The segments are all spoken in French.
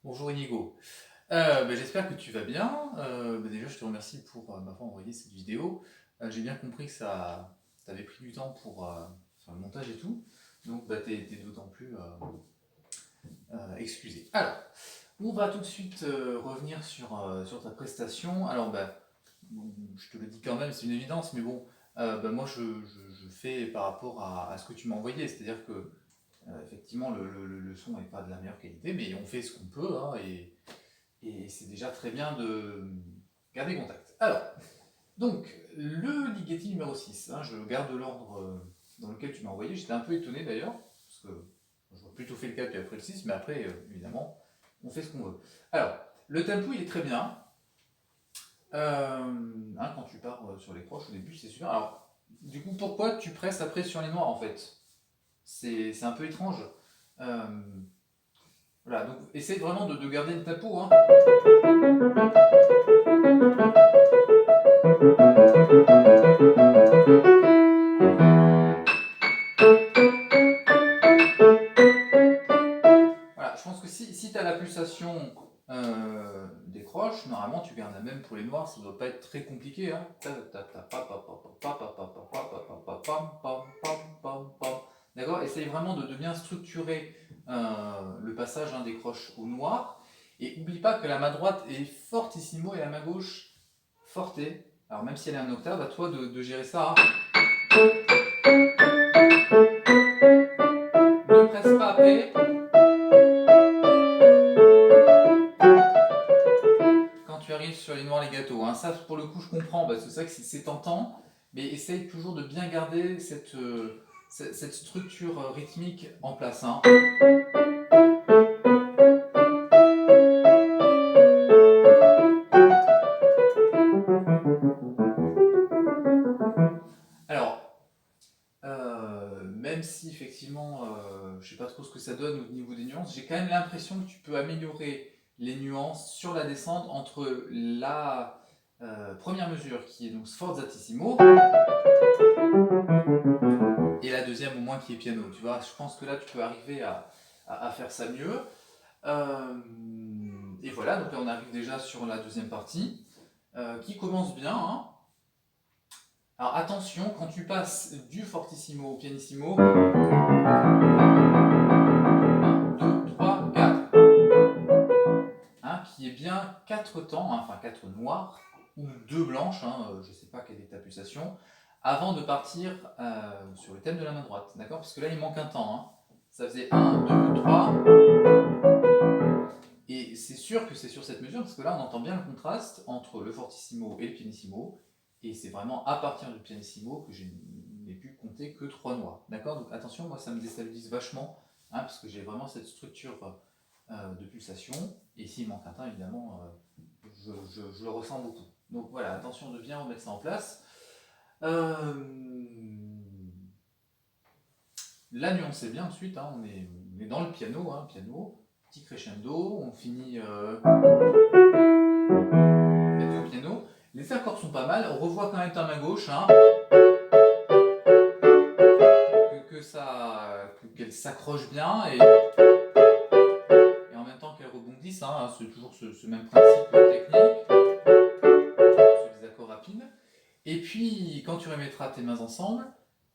Bonjour Inigo. J'espère que tu vas bien. Déjà, je te remercie pour m'avoir envoyé cette vidéo. J'ai bien compris que ça t'avait pris du temps pour faire le montage et tout. Donc, t'es d'autant plus excusé. Alors, on va tout de suite revenir sur ta prestation. Alors, je te le dis quand même, c'est une évidence, mais bon, moi, je fais par rapport à ce que tu m'as envoyé. C'est-à-dire que, effectivement, le son n'est pas de la meilleure qualité, mais on fait ce qu'on peut, hein, et c'est déjà très bien de garder contact. Alors, donc, le Ligeti numéro 6, hein, je garde l'ordre dans lequel tu m'as envoyé. J'étais un peu étonné d'ailleurs, parce que j'aurais plutôt fait le 4 puis après le 6, mais après, évidemment, on fait ce qu'on veut. Alors, le tempo, il est très bien. Quand tu pars sur les croches au début, c'est super. Alors, du coup, pourquoi tu presses après sur les noirs en fait? C'est un peu étrange. Euh, voilà, donc essaye vraiment de garder le tempo. Hein. Voilà, je pense que si tu as la pulsation des croches, normalement tu gardes la même pour les noirs, ça ne doit pas être très compliqué. Hein. D'accord. Essaye vraiment de bien structurer le passage des croches au noir. Et oublie pas que la main droite est fortissimo et la main gauche forte. Alors même si elle est en octave, à toi de gérer ça. Hein. Ne presse pas après. Quand tu arrives sur les noirs les gâteaux. Hein. Ça, pour le coup, je comprends, parce que c'est vrai que c'est tentant, mais essaye toujours de bien garder cette structure rythmique en place. Hein. Alors, même si effectivement, je sais pas trop ce que ça donne au niveau des nuances, j'ai quand même l'impression que tu peux améliorer les nuances sur la descente entre la première mesure qui est donc sforzatissimo et la deuxième au moins qui est piano. Tu vois, je pense que là tu peux arriver à faire ça mieux. Et voilà, donc là on arrive déjà sur la deuxième partie qui commence bien. Hein. Alors attention, quand tu passes du fortissimo au pianissimo, 1, 2, 3, 4, qui est bien 4 temps, hein, enfin 4 noirs, ou 2 blanches, je ne sais pas quelle est ta pulsation, avant de partir sur le thème de la main droite, d'accord? Parce que là il manque un temps. Hein. Ça faisait 1, 2, 3. Et c'est sûr que c'est sur cette mesure, parce que là on entend bien le contraste entre le fortissimo et le pianissimo, et c'est vraiment à partir du pianissimo que je n'ai pu compter que 3 noirs. D'accord. Donc attention, moi ça me déstabilise vachement, parce que j'ai vraiment cette structure de pulsation, et s'il manque un temps, évidemment, je le ressens beaucoup. Donc voilà, attention de bien remettre ça en place. La nuance est bien ensuite, on est dans le piano, piano, petit crescendo, on finit au piano. Les accords sont pas mal, on revoit quand même ta main gauche, qu'elle s'accroche bien et en même temps qu'elle rebondisse, c'est toujours ce même principe technique sur des accords rapides. Et puis quand tu remettras tes mains ensemble,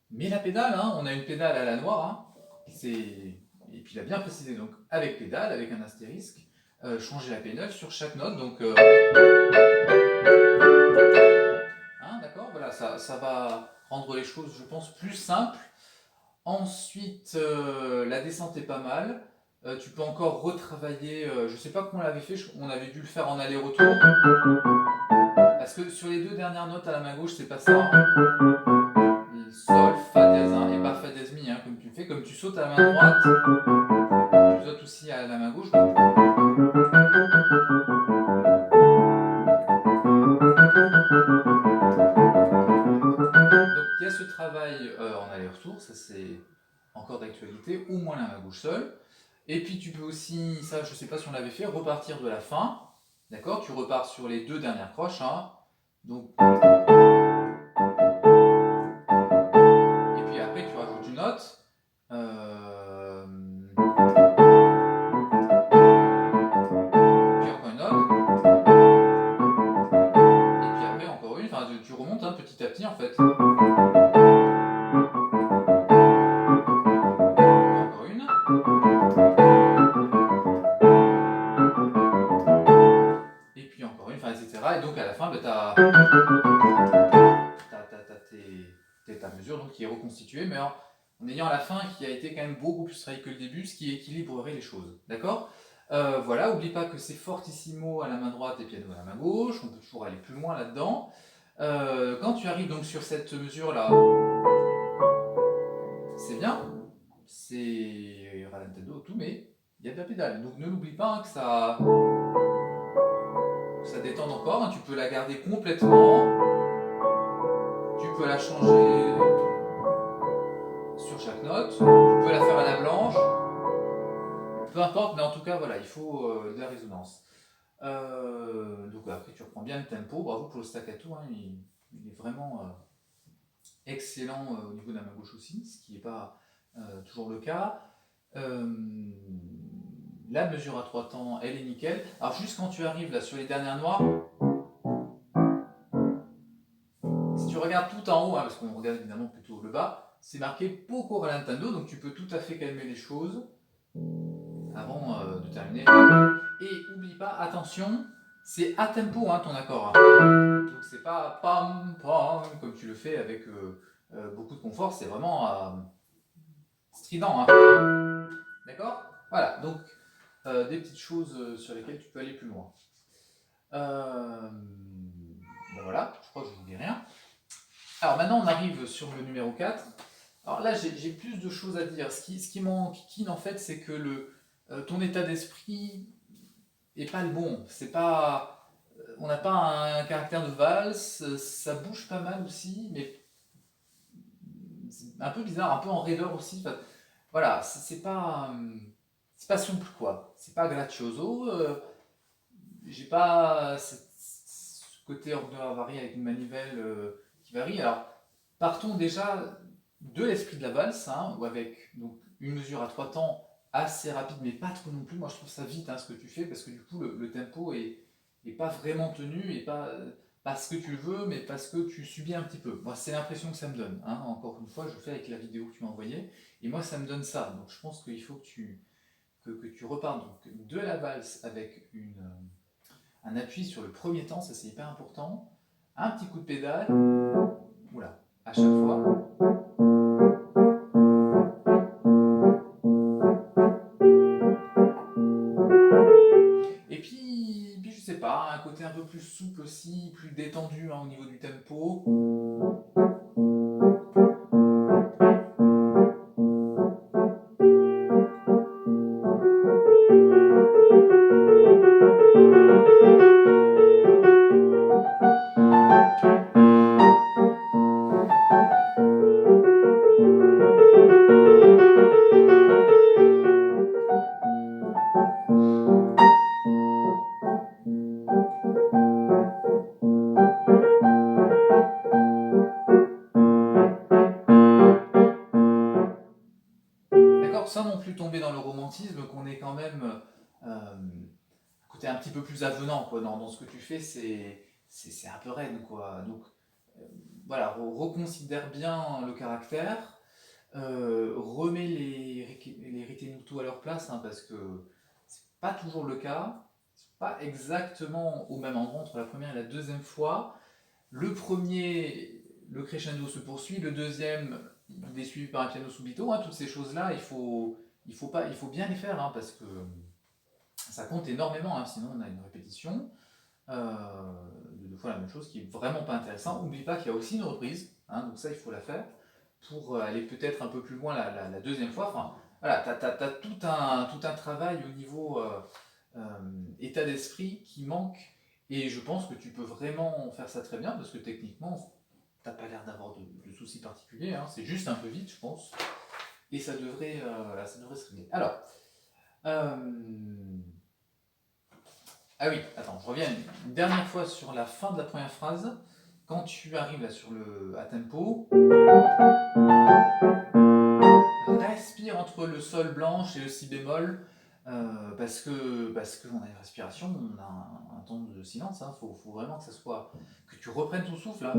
mets la pédale, on a une pédale à la noire, et puis il a bien précisé, donc avec pédale, avec un astérisque, changer la pédale sur chaque note, donc d'accord, voilà, ça va rendre les choses, je pense, plus simples. Ensuite, la descente est pas mal. Tu peux encore retravailler, je sais pas comment on l'avait fait, on avait dû le faire en aller-retour. Parce que sur les deux dernières notes à la main gauche, c'est pas ça. Sol, Fa dièse 1 et pas Fa dièse mi, comme tu le fais. Comme tu sautes à la main droite, tu sautes aussi à la main gauche. Donc il y a ce travail en aller-retour, ça c'est encore d'actualité, au moins la main gauche seule. Et puis tu peux aussi, ça je sais pas si on l'avait fait, repartir de la fin. D'accord. Tu repars sur les deux dernières croches. Donc, et puis après tu rajoutes une note. reconstituer, mais en ayant la fin qui a été quand même beaucoup plus travaillée que le début, ce qui équilibrerait les choses. D'accord? Voilà, oublie pas que c'est fortissimo à la main droite et piano à la main gauche, on peut toujours aller plus loin là-dedans. Quand tu arrives donc sur cette mesure-là, c'est bien, c'est rallentando, tout, mais il y a de la pédale. Donc ne l'oublie pas hein, que ça détende encore, hein. Tu peux la garder complètement, tu peux la changer sur chaque note, tu peux la faire à la blanche, peu importe, mais en tout cas voilà, il faut de la résonance. Donc après tu reprends bien le tempo, bravo pour le staccato, hein, il est vraiment excellent au niveau de la main gauche aussi, ce qui n'est pas toujours le cas. La mesure à 3 temps, elle est nickel. Alors juste quand tu arrives là sur les dernières noires, si tu regardes tout en haut, hein, parce qu'on regarde évidemment plutôt le bas, c'est marqué poco rallentando, donc tu peux tout à fait calmer les choses avant de terminer. Et oublie pas, attention, c'est à tempo hein, ton accord. Hein. Donc c'est pas pam pam comme tu le fais avec beaucoup de confort, c'est vraiment strident. Hein. D'accord? Voilà, donc des petites choses sur lesquelles tu peux aller plus loin. Ben voilà, je crois que je vous dis rien. Alors maintenant on arrive sur le numéro 4. Alors là j'ai plus de choses à dire. Ce qui m'enquiquine en fait c'est que ton état d'esprit n'est pas le bon. C'est pas, on n'a pas un caractère de valse, ça bouge pas mal aussi, mais c'est un peu bizarre, un peu en raideur aussi. Enfin, voilà, c'est pas souple quoi. C'est pas gracioso. J'ai pas ce côté ordre varié avec une manivelle qui varie. Alors, partons déjà de l'esprit de la valse, hein, ou avec donc, une mesure à 3 temps assez rapide, mais pas trop non plus. Moi, je trouve ça vite hein, ce que tu fais, parce que du coup, le tempo est pas vraiment tenu, et pas parce que tu le veux, mais parce que tu subis un petit peu. Moi, c'est l'impression que ça me donne. Hein. Encore une fois, je fais avec la vidéo que tu m'as envoyée, et moi, ça me donne ça. Donc, je pense qu'il faut que tu repartes donc, de la valse avec un appui sur le premier temps, ça c'est hyper important. Un petit coup de pédale, oula, à chaque fois. Et puis je sais pas, un côté un peu plus souple aussi, plus détendu hein, au niveau du tempo. D'accord, sans non plus tomber dans le romantisme, qu'on est quand même côté un petit peu plus avenant quoi, dans ce que tu fais, c'est un peu raide quoi. Donc voilà, reconsidère bien le caractère, remets les ritenuto à leur place, hein, parce que c'est pas toujours le cas, c'est pas exactement au même endroit entre la première et la deuxième fois. Le premier, le crescendo se poursuit, le deuxième, il est suivi par un piano subito. Hein, toutes ces choses-là, il faut bien les faire, hein, parce que ça compte énormément, hein, sinon on a une répétition de 2 fois la même chose qui est vraiment pas intéressant. N'oublie pas qu'il y a aussi une reprise, hein, donc ça il faut la faire pour aller peut-être un peu plus loin la deuxième fois. Enfin, voilà, tu as tout un travail au niveau état d'esprit qui manque, et je pense que tu peux vraiment faire ça très bien parce que techniquement, t'as pas l'air d'avoir de soucis particuliers, hein, c'est juste un peu vite, je pense, et ça devrait se régler. Alors, ah oui, attends, je reviens une dernière fois sur la fin de la première phrase. Quand tu arrives là sur le à tempo, respire entre le sol blanche et le si bémol, parce qu'on a une respiration, on a un temps de silence, hein, faut vraiment que ça soit, que tu reprennes ton souffle là.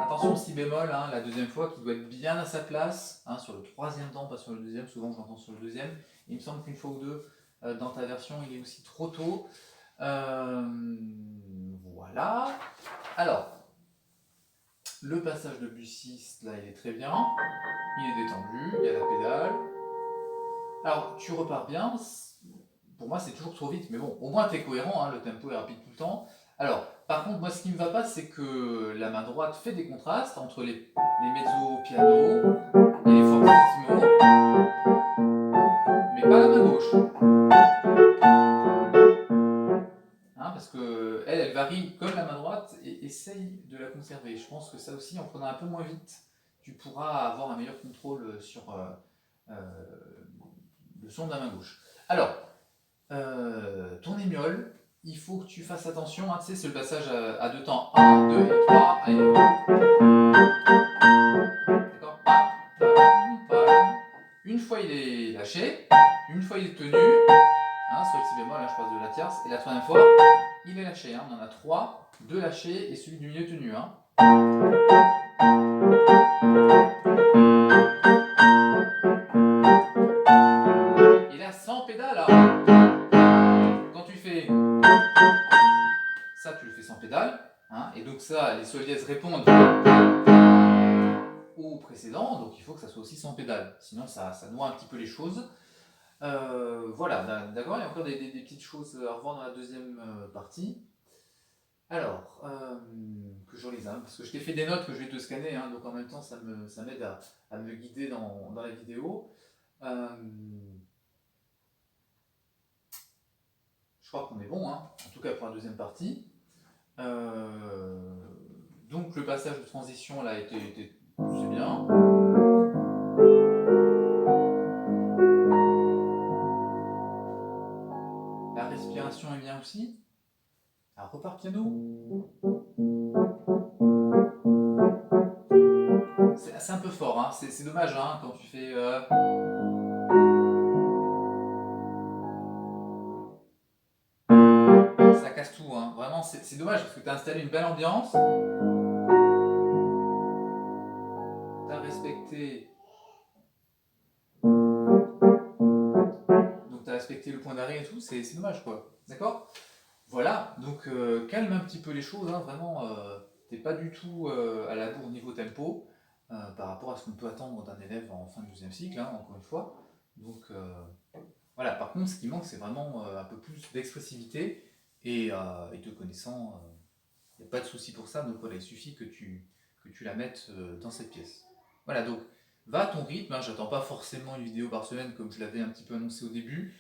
Attention si bémol, hein, la deuxième deuxième fois qui doit être bien à sa place, hein, sur le troisième temps, pas sur le deuxième, souvent je l'entends sur le deuxième. Il me semble qu'une fois ou deux, dans ta version, il est aussi trop tôt. Voilà. Alors, le passage de Bussiste, là, il est très bien. Il est détendu, il y a la pédale. Alors, tu repars bien. Pour moi, c'est toujours trop vite, mais bon, au moins, tu es cohérent, hein, le tempo est rapide tout le temps. Alors, par contre, moi, ce qui ne me va pas, c'est que la main droite fait des contrastes entre les mezzo piano et les fortissimo, mais pas la main gauche. Hein, parce que elle varie comme la main droite et essaye de la conserver. Je pense que ça aussi, en prenant un peu moins vite, tu pourras avoir un meilleur contrôle sur le son de la main gauche. Alors, ton émiole, il faut que tu fasses attention, hein, tu sais, c'est le passage à deux temps. 1, 2 et 3. Allez, d'accord. Une fois il est lâché, une fois il est tenu, hein, sol si bémol, là je passe de la tierce, et la troisième fois, il est lâché. Hein, on en a 3, 2 lâchés et celui du milieu tenu. Hein. Et là, sans pédale, hein. Quand tu fais ça, tu le fais sans pédale, hein, et donc ça, les sol dièse répondent au précédent, donc il faut que ça soit aussi sans pédale, sinon ça noie un petit peu les choses. Voilà, d'accord, il y a encore des petites choses à revoir dans la deuxième partie. Alors, que je relise, hein, parce que je t'ai fait des notes que je vais te scanner, hein, donc en même temps ça m'aide à me guider dans la vidéo. Je crois qu'on est bon, hein, en tout cas pour la deuxième partie. Donc le passage de transition là c'est bien. La respiration est bien aussi. Alors repart piano. C'est un peu fort, hein. C'est dommage hein, quand tu fais... Ça casse tout, hein. Vraiment c'est dommage parce que tu as installé une belle ambiance. Tu as respecté... Donc tu as respecté le point d'arrêt et tout, c'est dommage quoi. D'accord ? Voilà, donc calme un petit peu les choses, hein, vraiment, t'es pas du tout à la bourre niveau tempo par rapport à ce qu'on peut attendre d'un élève en fin de deuxième cycle, hein, encore une fois. Donc voilà, par contre, ce qui manque, c'est vraiment un peu plus d'expressivité et te connaissant, il n'y a pas de souci pour ça, donc voilà, il suffit que tu la mettes dans cette pièce. Voilà, donc va à ton rythme, hein, j'attends pas forcément une vidéo par semaine comme je l'avais un petit peu annoncé au début.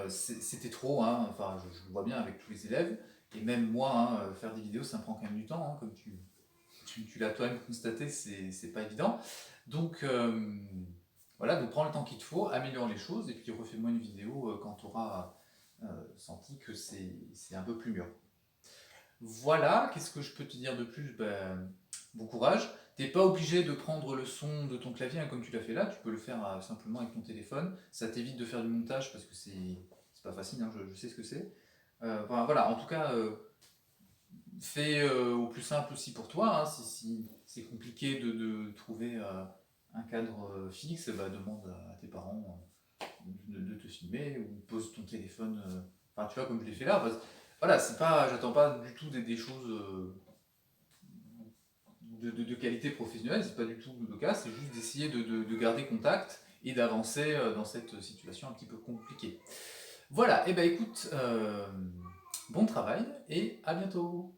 C'était trop, hein, enfin je le vois bien avec tous les élèves, et même moi, hein, faire des vidéos ça me prend quand même du temps, hein, comme tu l'as toi-même constaté, c'est pas évident. Donc voilà, donc prends le temps qu'il te faut, améliore les choses, et puis refais-moi une vidéo quand tu auras senti que c'est un peu plus mûr. Voilà, qu'est-ce que je peux te dire de plus? Ben, bon courage. T'es pas obligé de prendre le son de ton clavier hein, comme tu l'as fait là, tu peux le faire simplement avec ton téléphone. Ça t'évite de faire du montage parce que c'est pas facile, hein, je sais ce que c'est. Voilà, en tout cas, fais au plus simple aussi pour toi. Hein, si c'est compliqué de trouver un cadre fixe, bah, demande à tes parents de te filmer ou pose ton téléphone. Enfin, tu vois, comme je l'ai fait là. Voilà, c'est pas, j'attends pas du tout des choses de qualité professionnelle, c'est pas du tout le cas, c'est juste d'essayer de garder contact et d'avancer dans cette situation un petit peu compliquée. Voilà, et ben écoute, bon travail et à bientôt.